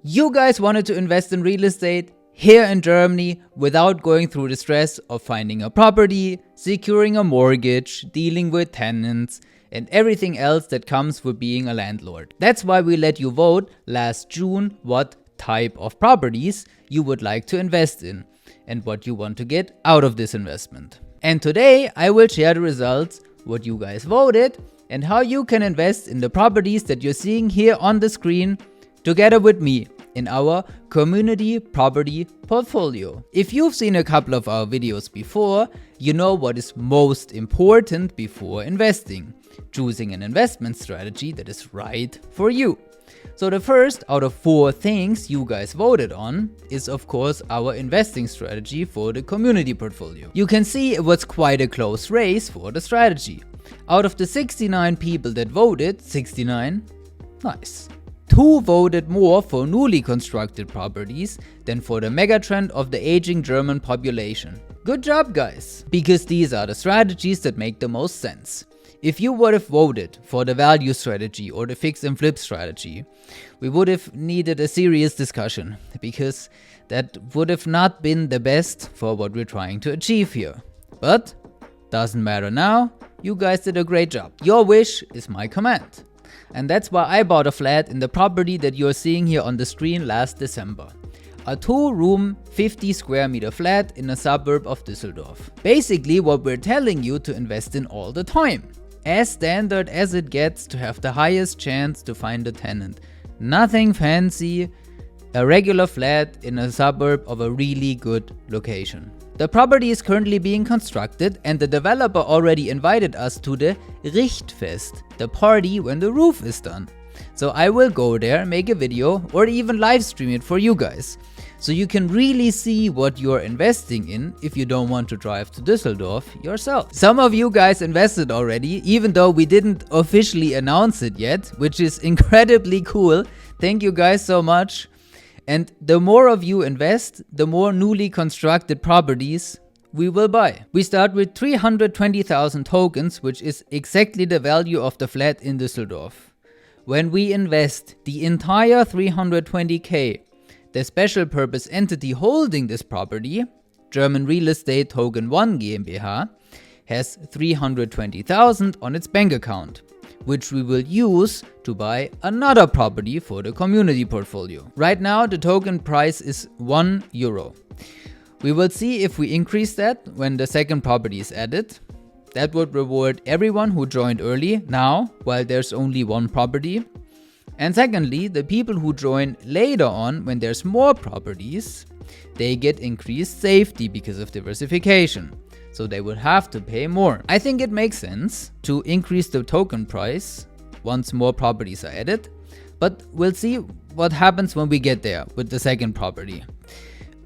You guys wanted to invest in real estate here in Germany without going through the stress of finding a property, securing a mortgage, dealing with tenants, and everything else that comes with being a landlord. That's why we let you vote last June what type of properties you would like to invest in and what you want to get out of this investment. And today I will share the results, what you guys voted, and how you can invest in the properties that you're seeing here on the screen together with me in our community property portfolio. If you've seen a couple of our videos before, you know what is most important before investing. Choosing an investment strategy that is right for you. So the first out of 4 things you guys voted on is of course our investing strategy for the community portfolio. You can see it was quite a close race for the strategy. Out of the 69 people that voted, 69, nice. 2 voted more for newly constructed properties than for the megatrend of the aging German population. Good job guys! Because these are the strategies that make the most sense. If you would have voted for the value strategy or the fix and flip strategy, we would have needed a serious discussion, because that would have not been the best for what we're trying to achieve here. But doesn't matter now, you guys did a great job. Your wish is my command. And that's why I bought a flat in the property that you're seeing here on the screen last December. A 2-room, 50 square meter flat in a suburb of Düsseldorf. Basically what we're telling you to invest in all the time. As standard as it gets to have the highest chance to find a tenant. Nothing fancy, a regular flat in a suburb of a really good location. The property is currently being constructed and the developer already invited us to the Richtfest, the party when the roof is done. So I will go there, make a video or even live stream it for you guys. So you can really see what you're investing in if you don't want to drive to Düsseldorf yourself. Some of you guys invested already, even though we didn't officially announce it yet, which is incredibly cool. Thank you guys so much. And the more of you invest, the more newly constructed properties we will buy. We start with 320,000 tokens, which is exactly the value of the flat in Düsseldorf. When we invest the entire 320k, the special purpose entity holding this property, German Real Estate Token 1 GmbH, has 320,000 on its bank account, which we will use to buy another property for the community portfolio. Right now the token price is €1. We will see if we increase that when the second property is added. That would reward everyone who joined early now, while there's only one property. And secondly, the people who join later on when there's more properties, they get increased safety because of diversification. So they would have to pay more. I think it makes sense to increase the token price once more properties are added, but we'll see what happens when we get there with the second property.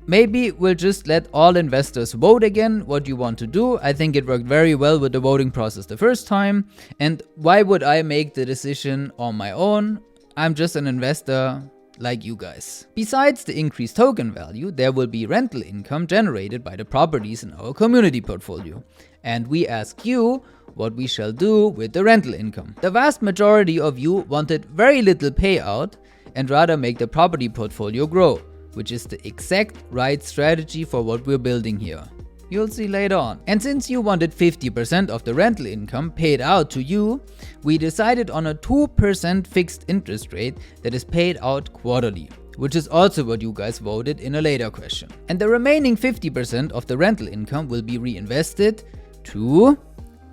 Maybe we'll just let all investors vote again what you want to do. I think it worked very well with the voting process the first time. And why would I make the decision on my own? I'm just an investor like you guys. Besides the increased token value, there will be rental income generated by the properties in our community portfolio. And we ask you what we shall do with the rental income. The vast majority of you wanted very little payout and rather make the property portfolio grow, which is the exact right strategy for what we're building here. You'll see later on. And since you wanted 50% of the rental income paid out to you, we decided on a 2% fixed interest rate that is paid out quarterly, which is also what you guys voted in a later question. And the remaining 50% of the rental income will be reinvested to,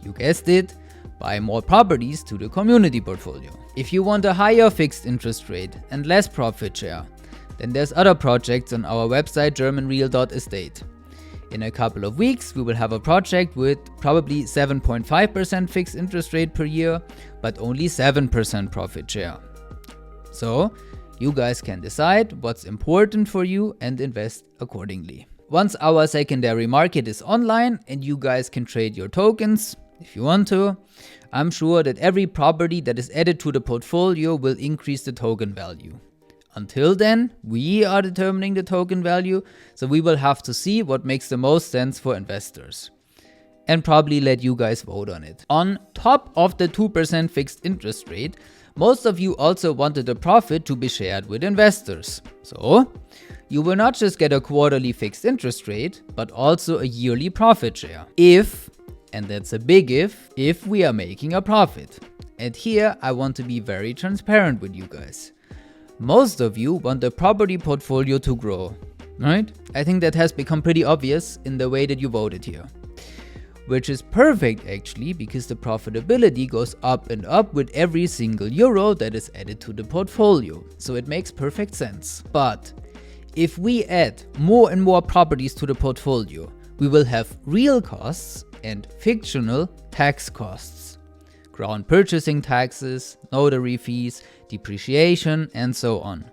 you guessed it, buy more properties to the community portfolio. If you want a higher fixed interest rate and less profit share, then there's other projects on our website germanreal.estate. In a couple of weeks, we will have a project with probably 7.5% fixed interest rate per year, but only 7% profit share. So, you guys can decide what's important for you and invest accordingly. Once our secondary market is online and you guys can trade your tokens, if you want to, I'm sure that every property that is added to the portfolio will increase the token value. Until then, we are determining the token value, so we will have to see what makes the most sense for investors. And probably let you guys vote on it. On top of the 2% fixed interest rate, Most of you also wanted the profit to be shared with investors. So, you will not just get a quarterly fixed interest rate, but also a yearly profit share. If, and that's a big if we are making a profit. And here I want to be very transparent with you guys. Most of you want the property portfolio to grow, right? I think that has become pretty obvious in the way that you voted here. Which is perfect actually, because the profitability goes up and up with every single euro that is added to the portfolio. So it makes perfect sense. But if we add more and more properties to the portfolio, we will have real costs and fictional tax costs. Ground purchasing taxes, notary fees, depreciation, and so on.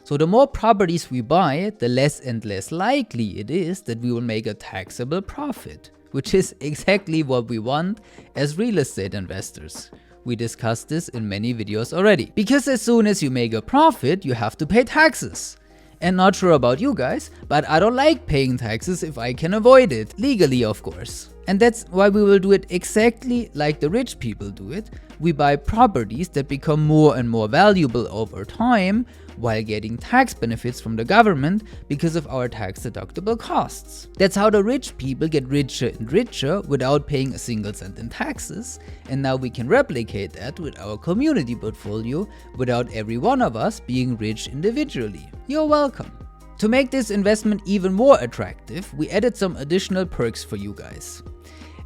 So the more properties we buy, the less and less likely it is that we will make a taxable profit, which is exactly what we want as real estate investors. We discussed this in many videos already. Because as soon as you make a profit, you have to pay taxes. And not sure about you guys, but I don't like paying taxes if I can avoid it, legally of course. And that's why we will do it exactly like the rich people do it. We buy properties that become more and more valuable over time while getting tax benefits from the government because of our tax deductible costs. That's how the rich people get richer and richer without paying a single cent in taxes, and now we can replicate that with our community portfolio without every one of us being rich individually. You're welcome. To make this investment even more attractive, we added some additional perks for you guys.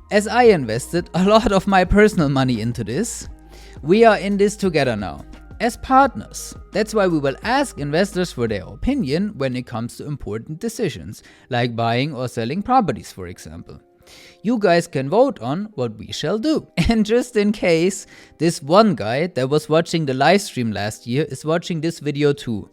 As I invested a lot of my personal money into this, we are in this together now, as partners. That's why we will ask investors for their opinion when it comes to important decisions, like buying or selling properties, for example. You guys can vote on what we shall do. And just in case, this one guy that was watching the live stream last year is watching this video too.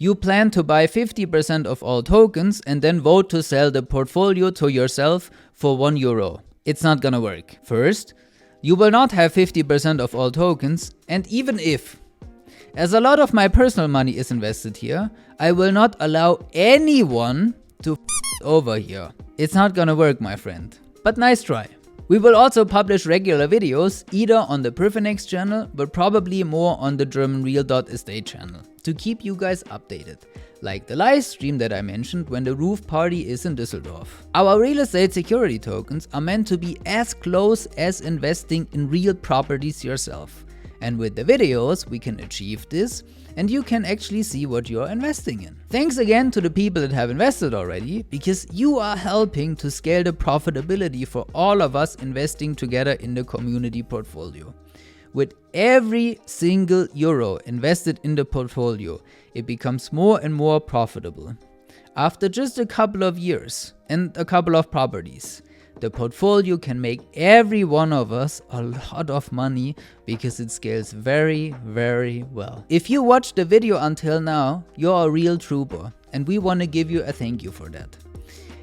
You plan to buy 50% of all tokens and then vote to sell the portfolio to yourself for €1. It's not gonna work. First, you will not have 50% of all tokens, and even if, as a lot of my personal money is invested here, I will not allow anyone to over here. It's not gonna work, my friend. But nice try. We will also publish regular videos either on the Perfinex channel, but probably more on the germanreal.estate channel to keep you guys updated. Like the live stream that I mentioned when the roof party is in Düsseldorf. Our real estate security tokens are meant to be as close as investing in real properties yourself. And with the videos, we can achieve this, and you can actually see what you're investing in. Thanks again to the people that have invested already, because you are helping to scale the profitability for all of us investing together in the community portfolio. With every single euro invested in the portfolio, it becomes more and more profitable. After just a couple of years and a couple of properties, the portfolio can make every one of us a lot of money because it scales very, very well. If you watched the video until now, you're a real trooper, and we want to give you a thank you for that.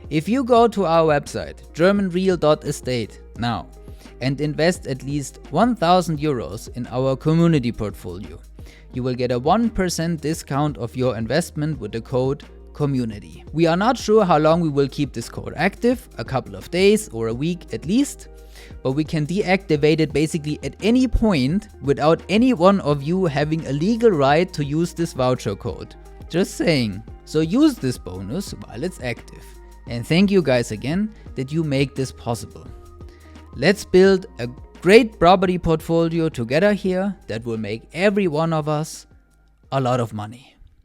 If you go to our website, germanreal.estate now, and invest at least 1,000 euros in our community portfolio, you will get a 1% discount of your investment with the code community. We are not sure how long we will keep this code active, a couple of days or a week at least, but we can deactivate it basically at any point without any one of you having a legal right to use this voucher code. Just saying. So use this bonus while it's active. And thank you guys again that you make this possible. Let's build a great property portfolio together here that will make every one of us a lot of money.